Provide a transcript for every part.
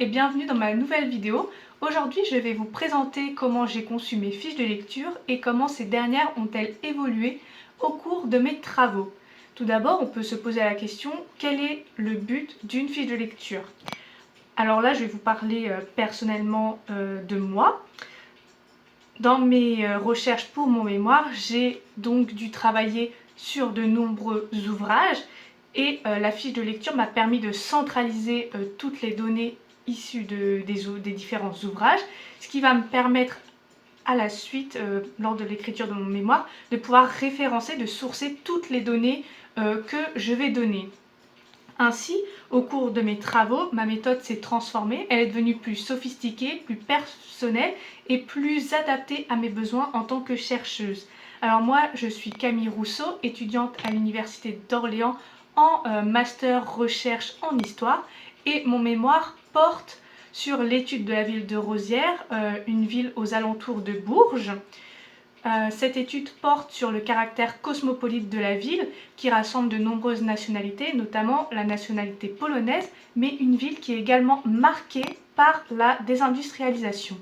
et bienvenue dans ma nouvelle vidéo. Aujourd'hui, je vais vous présenter comment j'ai conçu mes fiches de lecture et comment ces dernières ont-elles évolué au cours de mes travaux. Tout d'abord, on peut se poser la question, quel est le but d'une fiche de lecture? Alors là, je vais vous parler personnellement de moi. Dans mes recherches pour mon mémoire, j'ai donc dû travailler sur de nombreux ouvrages et la fiche de lecture m'a permis de centraliser toutes les données issues des différents ouvrages, ce qui va me permettre à la suite, lors de l'écriture de mon mémoire, de pouvoir référencer, de sourcer toutes les données que je vais donner. Ainsi, au cours de mes travaux, ma méthode s'est transformée, elle est devenue plus sophistiquée, plus personnelle et plus adaptée à mes besoins en tant que chercheuse. Alors moi, je suis Camille Rousseau, étudiante à l'Université d'Orléans en master recherche en histoire, et mon mémoire porte sur l'étude de la ville de Rosières, une ville aux alentours de Bourges. Cette étude porte sur le caractère cosmopolite de la ville qui rassemble de nombreuses nationalités, notamment la nationalité polonaise, mais une ville qui est également marquée par la désindustrialisation.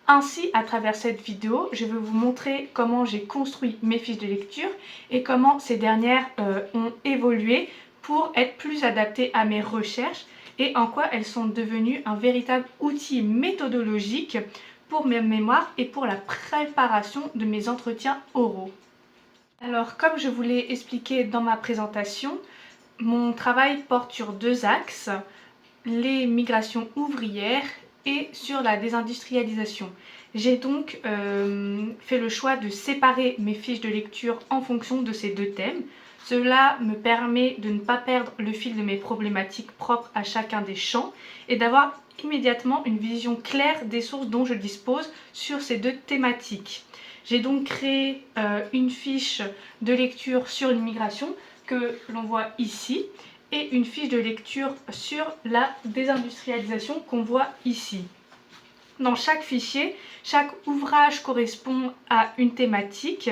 Ainsi, à travers cette vidéo, je vais vous montrer comment j'ai construit mes fiches de lecture et comment ces dernières ont évolué pour être plus adaptées à mes recherches et en quoi elles sont devenues un véritable outil méthodologique pour mes mémoires et pour la préparation de mes entretiens oraux. Alors, comme je vous l'ai expliqué dans ma présentation, mon travail porte sur deux axes, les migrations ouvrières et sur la désindustrialisation. J'ai donc fait le choix de séparer mes fiches de lecture en fonction de ces deux thèmes. Cela me permet de ne pas perdre le fil de mes problématiques propres à chacun des champs et d'avoir immédiatement une vision claire des sources dont je dispose sur ces deux thématiques. J'ai donc créé une fiche de lecture sur l'immigration que l'on voit ici et une fiche de lecture sur la désindustrialisation qu'on voit ici. Dans chaque fichier, chaque ouvrage correspond à une thématique.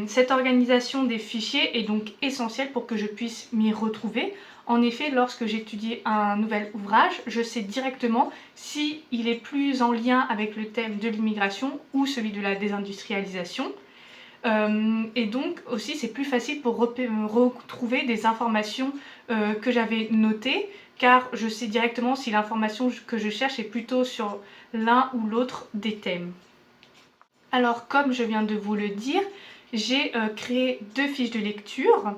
Cette organisation des fichiers est donc essentielle pour que je puisse m'y retrouver. En effet, lorsque j'étudie un nouvel ouvrage, je sais directement s'il est plus en lien avec le thème de l'immigration ou celui de la désindustrialisation. Et donc aussi c'est plus facile pour retrouver des informations que j'avais notées, car je sais directement si l'information que je cherche est plutôt sur l'un ou l'autre des thèmes. Alors comme je viens de vous le dire, j'ai créé deux fiches de lecture.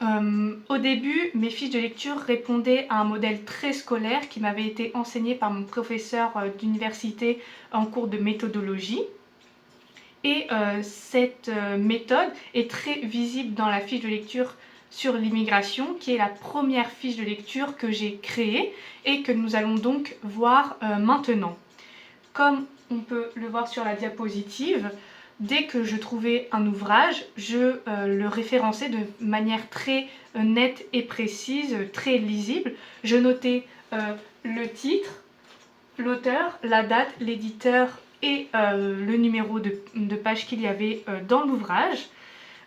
Au début, mes fiches de lecture répondaient à un modèle très scolaire qui m'avait été enseigné par mon professeur d'université en cours de méthodologie. Et cette méthode est très visible dans la fiche de lecture sur l'immigration, qui est la première fiche de lecture que j'ai créée et que nous allons donc voir maintenant. Comme on peut le voir sur la diapositive, dès que je trouvais un ouvrage, je le référençais de manière très nette et précise, très lisible. Je notais le titre, l'auteur, la date, l'éditeur et le numéro de page qu'il y avait dans l'ouvrage.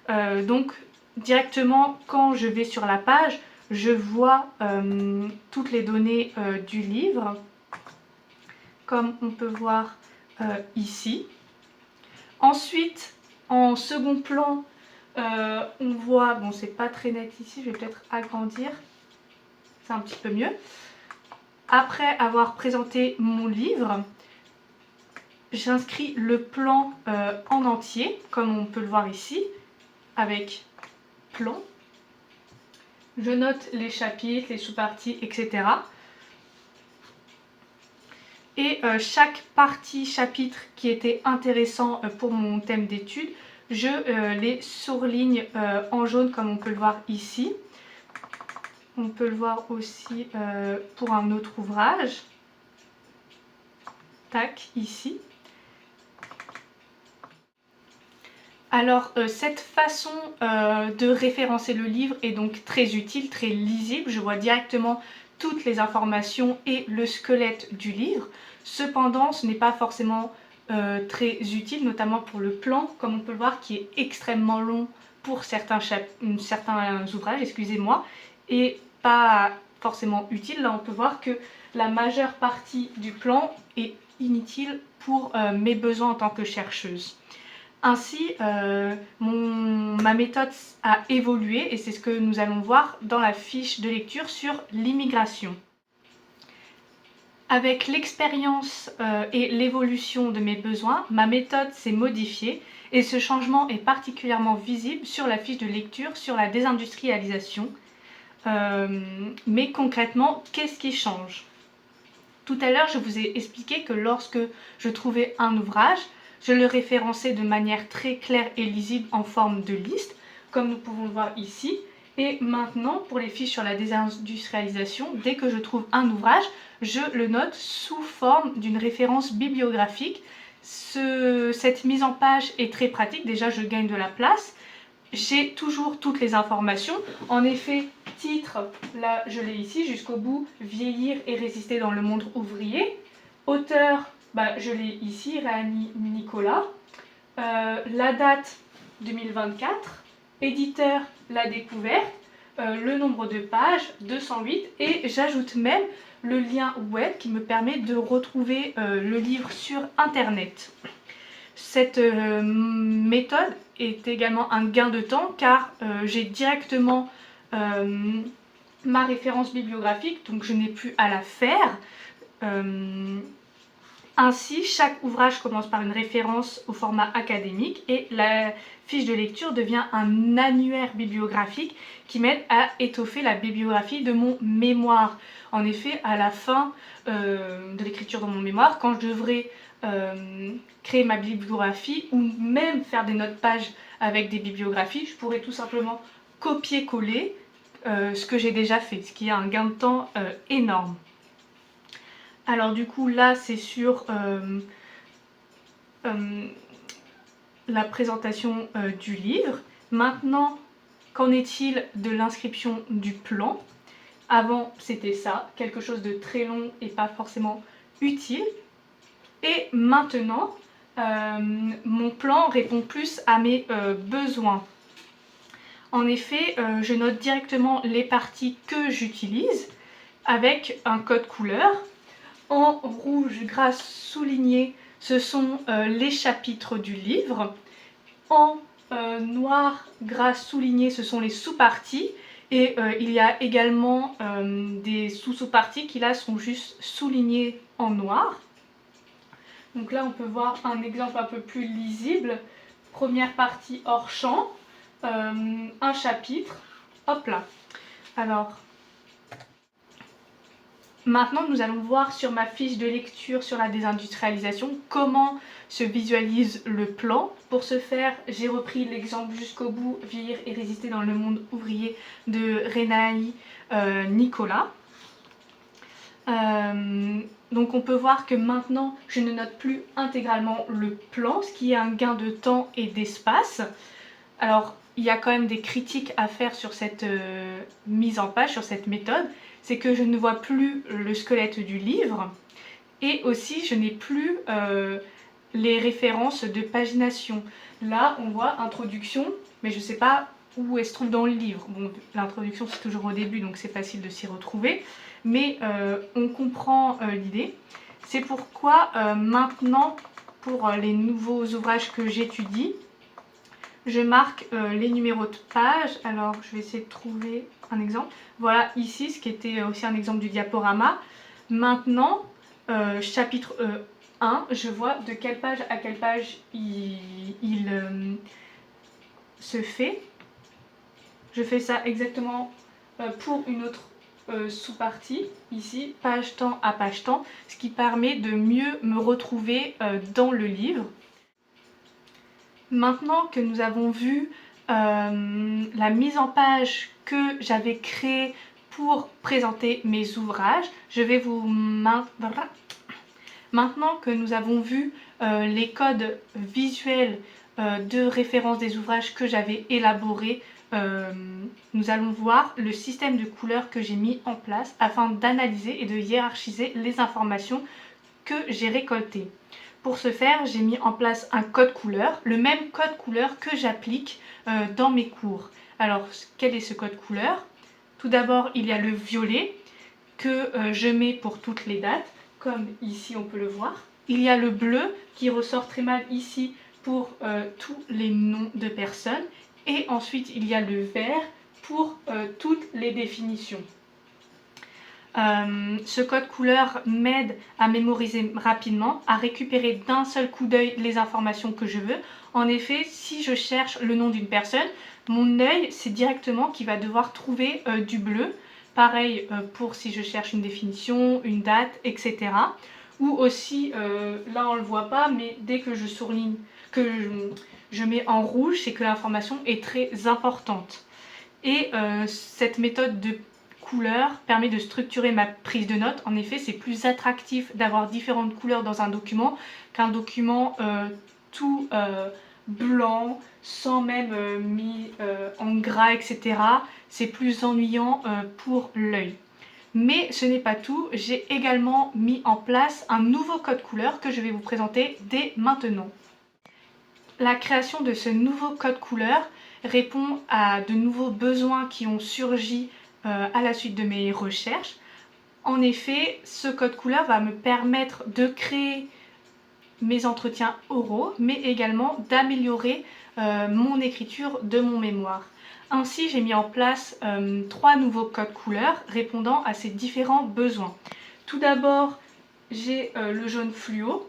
Donc directement quand je vais sur la page, je vois toutes les données du livre, comme on peut voir ici. Ensuite, en second plan, on voit, bon c'est pas très net ici, je vais peut-être agrandir, c'est un petit peu mieux. Après avoir présenté mon livre, j'inscris le plan en entier, comme on peut le voir ici, avec plan. Je note les chapitres, les sous-parties, etc. Et chaque partie, chapitre qui était intéressant pour mon thème d'étude, je les surligne en jaune, comme on peut le voir ici. On peut le voir aussi pour un autre ouvrage. Tac, ici. Alors cette façon de référencer le livre est donc très utile, très lisible. Je vois directement toutes les informations et le squelette du livre. Cependant, ce n'est pas forcément très utile, notamment pour le plan, comme on peut le voir, qui est extrêmement long pour certains ouvrages, excusez-moi, et pas forcément utile. Là on peut voir que la majeure partie du plan est inutile pour mes besoins en tant que chercheuse. Ainsi, ma méthode a évolué et c'est ce que nous allons voir dans la fiche de lecture sur l'immigration. Avec l'expérience et l'évolution de mes besoins, ma méthode s'est modifiée et ce changement est particulièrement visible sur la fiche de lecture sur la désindustrialisation. Mais concrètement, qu'est-ce qui change? Tout à l'heure, je vous ai expliqué que lorsque je trouvais un ouvrage, je le référençais de manière très claire et lisible en forme de liste, comme nous pouvons le voir ici. Et maintenant, pour les fiches sur la désindustrialisation, dès que je trouve un ouvrage, je le note sous forme d'une référence bibliographique. Cette mise en page est très pratique, déjà je gagne de la place. J'ai toujours toutes les informations. En effet, titre, là je l'ai ici jusqu'au bout, vieillir et résister dans le monde ouvrier. Auteur, je l'ai ici, Rani Nicolas. La date 2024. Éditeur, La Découverte. Le nombre de pages, 208. Et j'ajoute même le lien web qui me permet de retrouver le livre sur internet. Cette méthode est également un gain de temps car j'ai directement ma référence bibliographique, donc je n'ai plus à la faire. Ainsi, chaque ouvrage commence par une référence au format académique et la fiche de lecture devient un annuaire bibliographique qui m'aide à étoffer la bibliographie de mon mémoire. En effet, à la fin de l'écriture de mon mémoire, quand je devrais créer ma bibliographie ou même faire des notes-pages avec des bibliographies, je pourrais tout simplement copier-coller ce que j'ai déjà fait, ce qui est un gain de temps énorme. Alors du coup là c'est sur la présentation du livre. Maintenant, qu'en est-il de l'inscription du plan? Avant c'était ça, quelque chose de très long et pas forcément utile. Et maintenant, mon plan répond plus à mes besoins. En effet, je note directement les parties que j'utilise avec un code couleur. En rouge gras souligné, ce sont les chapitres du livre. En noir gras souligné, ce sont les sous-parties. Et il y a également des sous-parties qui là sont juste soulignées en noir. Donc là on peut voir un exemple un peu plus lisible. Première partie hors champ, un chapitre, hop là. Alors, maintenant nous allons voir sur ma fiche de lecture sur la désindustrialisation comment se visualise le plan. Pour ce faire, j'ai repris l'exemple jusqu'au bout, vieillir et résister dans le monde ouvrier de Renaï Nicolas. Donc on peut voir que maintenant je ne note plus intégralement le plan, ce qui est un gain de temps et d'espace. Alors il y a quand même des critiques à faire sur cette mise en page, sur cette méthode. C'est que je ne vois plus le squelette du livre et aussi je n'ai plus les références de pagination. Là on voit introduction, mais je ne sais pas où elle se trouve dans le livre. Bon, l'introduction c'est toujours au début donc c'est facile de s'y retrouver. Mais on comprend l'idée. C'est pourquoi maintenant, pour les nouveaux ouvrages que j'étudie, je marque les numéros de page. Alors je vais essayer de trouver un exemple. Voilà ici ce qui était aussi un exemple du diaporama. Maintenant, chapitre 1, je vois de quelle page à quelle page il se fait. Je fais ça exactement pour une autre sous-partie, ici, page temps à page temps, ce qui permet de mieux me retrouver dans le livre. Maintenant que nous avons vu la mise en page que j'avais créée pour présenter mes ouvrages, je vais vous... Maintenant que nous avons vu les codes visuels de référence des ouvrages que j'avais élaborés, nous allons voir le système de couleurs que j'ai mis en place afin d'analyser et de hiérarchiser les informations que j'ai récoltées. Pour ce faire, j'ai mis en place un code couleur, le même code couleur que j'applique dans mes cours. Alors, quel est ce code couleur? Tout d'abord, il y a le violet. que je mets pour toutes les dates, comme ici on peut le voir. Il y a le bleu qui ressort très mal ici pour tous les noms de personnes. Et ensuite il y a le vert pour toutes les définitions. Ce code couleur m'aide à mémoriser rapidement, à récupérer d'un seul coup d'œil les informations que je veux. En effet, si je cherche le nom d'une personne, mon œil, c'est directement qui va devoir trouver du bleu. Pareil pour si je cherche une définition, une date, etc. Ou aussi, là on ne le voit pas, mais dès que je souligne, que je mets en rouge, c'est que l'information est très importante. Et cette méthode de couleur permet de structurer ma prise de notes. En effet, c'est plus attractif d'avoir différentes couleurs dans un document qu'un document tout blanc, sans même mis en gras, etc. C'est plus ennuyant pour l'œil. Mais ce n'est pas tout, j'ai également mis en place un nouveau code couleur que je vais vous présenter dès maintenant. La création de ce nouveau code couleur répond à de nouveaux besoins qui ont surgi à la suite de mes recherches. En effet, ce code couleur va me permettre de créer mes entretiens oraux, mais également d'améliorer mon écriture de mon mémoire. Ainsi, j'ai mis en place 3 nouveaux codes couleurs répondant à ces différents besoins. Tout d'abord, j'ai le jaune fluo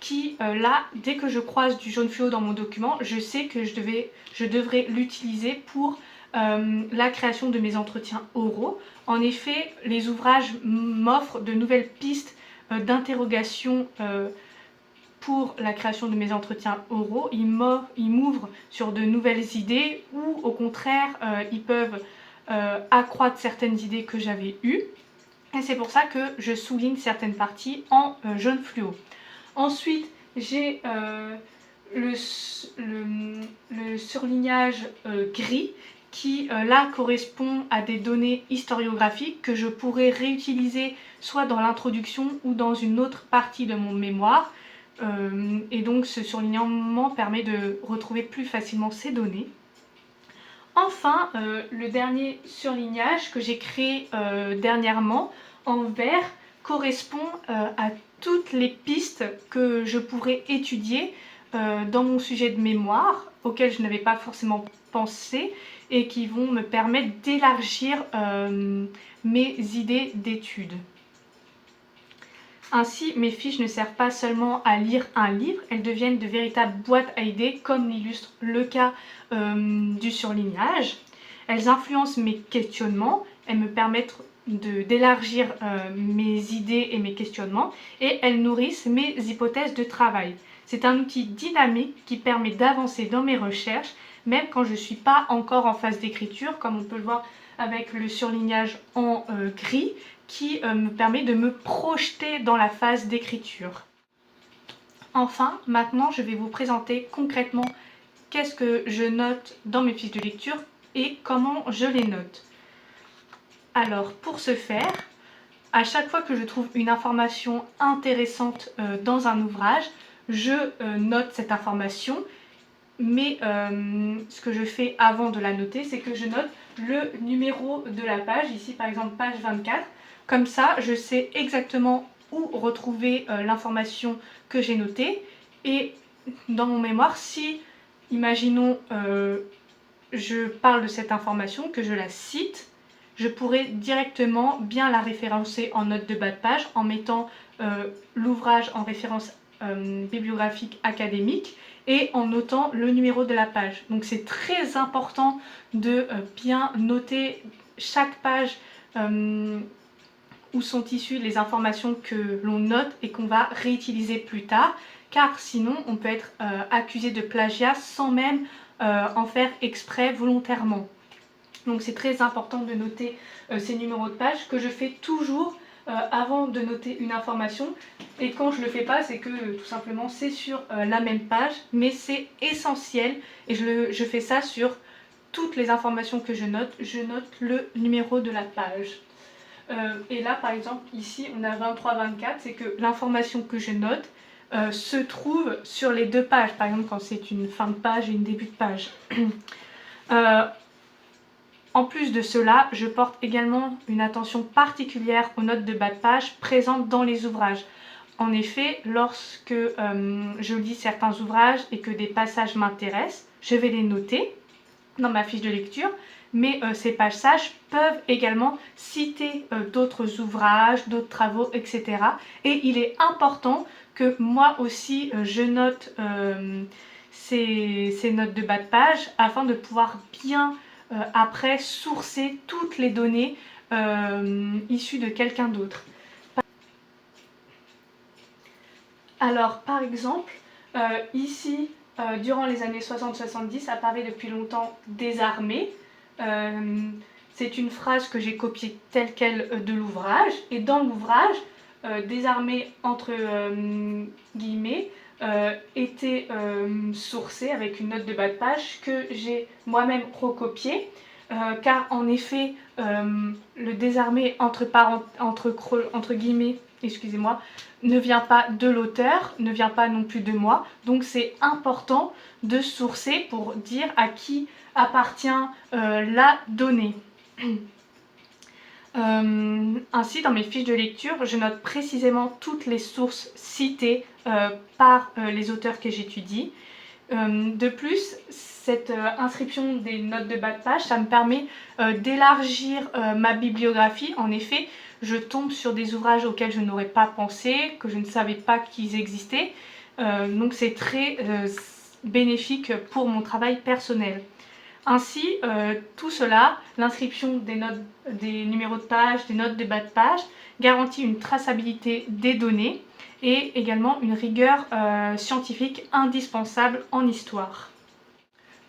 qui, là, dès que je croise du jaune fluo dans mon document, je sais que je devrais l'utiliser pour la création de mes entretiens oraux. En effet, les ouvrages m'offrent de nouvelles pistes d'interrogation pour la création de mes entretiens oraux. Ils m'ouvrent sur de nouvelles idées ou au contraire, ils peuvent accroître certaines idées que j'avais eues. Et c'est pour ça que je souligne certaines parties en jaune fluo. Ensuite, j'ai le surlignage gris qui là correspond à des données historiographiques que je pourrais réutiliser soit dans l'introduction ou dans une autre partie de mon mémoire. Et donc ce surlignement permet de retrouver plus facilement ces données. Enfin, le dernier surlignage que j'ai créé dernièrement en vert correspond à toutes les pistes que je pourrais étudier dans mon sujet de mémoire, auquel je n'avais pas forcément pensé et qui vont me permettre d'élargir mes idées d'études. Ainsi, mes fiches ne servent pas seulement à lire un livre, elles deviennent de véritables boîtes à idées, comme l'illustre le cas du surlignage. Elles influencent mes questionnements, elles me permettent d'élargir mes idées et mes questionnements, et elles nourrissent mes hypothèses de travail. C'est un outil dynamique qui permet d'avancer dans mes recherches, même quand je ne suis pas encore en phase d'écriture, comme on peut le voir avec le surlignage en gris, qui me permet de me projeter dans la phase d'écriture. Enfin, maintenant, je vais vous présenter concrètement qu'est-ce que je note dans mes fiches de lecture et comment je les note. Alors, pour ce faire, à chaque fois que je trouve une information intéressante dans un ouvrage, je note cette information, mais ce que je fais avant de la noter, c'est que je note le numéro de la page, ici par exemple page 24. Comme ça, je sais exactement où retrouver l'information que j'ai notée. Et dans mon mémoire, si, imaginons, je parle de cette information, que je la cite, je pourrais directement bien la référencer en note de bas de page en mettant l'ouvrage en référence bibliographique académique et en notant le numéro de la page. Donc c'est très important de bien noter chaque page où sont issues les informations que l'on note et qu'on va réutiliser plus tard, car sinon on peut être accusé de plagiat sans même en faire exprès volontairement. Donc c'est très important de noter ces numéros de page que je fais toujours avant de noter une information, et quand je le fais pas, c'est que tout simplement c'est sur la même page, mais c'est essentiel et je fais ça sur toutes les informations que je note le numéro de la page. Et là par exemple ici on a 23-24, c'est que l'information que je note se trouve sur les deux pages, par exemple quand c'est une fin de page et une début de page. En plus de cela, je porte également une attention particulière aux notes de bas de page présentes dans les ouvrages. En effet, lorsque je lis certains ouvrages et que des passages m'intéressent, je vais les noter dans ma fiche de lecture, mais ces passages peuvent également citer d'autres ouvrages, d'autres travaux, etc. Et il est important que moi aussi je note ces notes de bas de page afin de pouvoir bien après sourcer toutes les données issues de quelqu'un d'autre. Alors par exemple, ici, durant les années 60-70, apparaît depuis longtemps désarmé. C'est une phrase que j'ai copiée telle quelle de l'ouvrage. Et dans l'ouvrage, désarmé entre guillemets, était sourcé avec une note de bas de page que j'ai moi-même recopiée. Car en effet, le désarmé entre guillemets, excusez-moi, ne vient pas de l'auteur, ne vient pas non plus de moi. Donc c'est important de sourcer pour dire à qui appartient la donnée. Ainsi, dans mes fiches de lecture, je note précisément toutes les sources citées par les auteurs que j'étudie. De plus, cette inscription des notes de bas de page, ça me permet d'élargir ma bibliographie. En effet, je tombe sur des ouvrages auxquels je n'aurais pas pensé, que je ne savais pas qu'ils existaient. Donc c'est très bénéfique pour mon travail personnel. Ainsi, tout cela, l'inscription des numéros de page, des notes de bas de page, garantit une traçabilité des données et également une rigueur scientifique indispensable en histoire.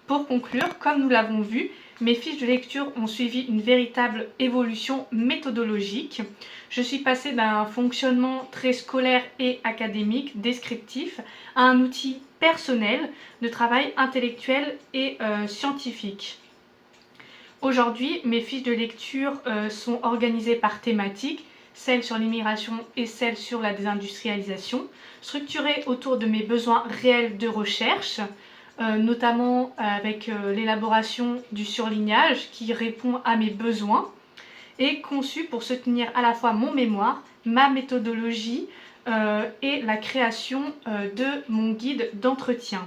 Pour conclure, comme nous l'avons vu, mes fiches de lecture ont suivi une véritable évolution méthodologique. Je suis passée d'un fonctionnement très scolaire et académique, descriptif, à un outil personnel de travail intellectuel et scientifique. Aujourd'hui, mes fiches de lecture sont organisées par thématiques, celles sur l'immigration et celles sur la désindustrialisation, structurées autour de mes besoins réels de recherche, notamment avec l'élaboration du surlignage qui répond à mes besoins et conçu pour soutenir à la fois mon mémoire, ma méthodologie et la création de mon guide d'entretien.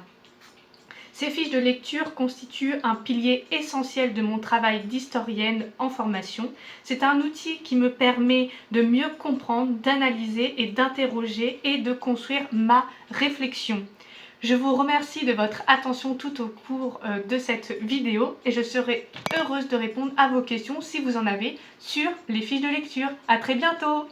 Ces fiches de lecture constituent un pilier essentiel de mon travail d'historienne en formation. C'est un outil qui me permet de mieux comprendre, d'analyser et d'interroger et de construire ma réflexion. Je vous remercie de votre attention tout au cours de cette vidéo et je serai heureuse de répondre à vos questions si vous en avez sur les fiches de lecture. À très bientôt!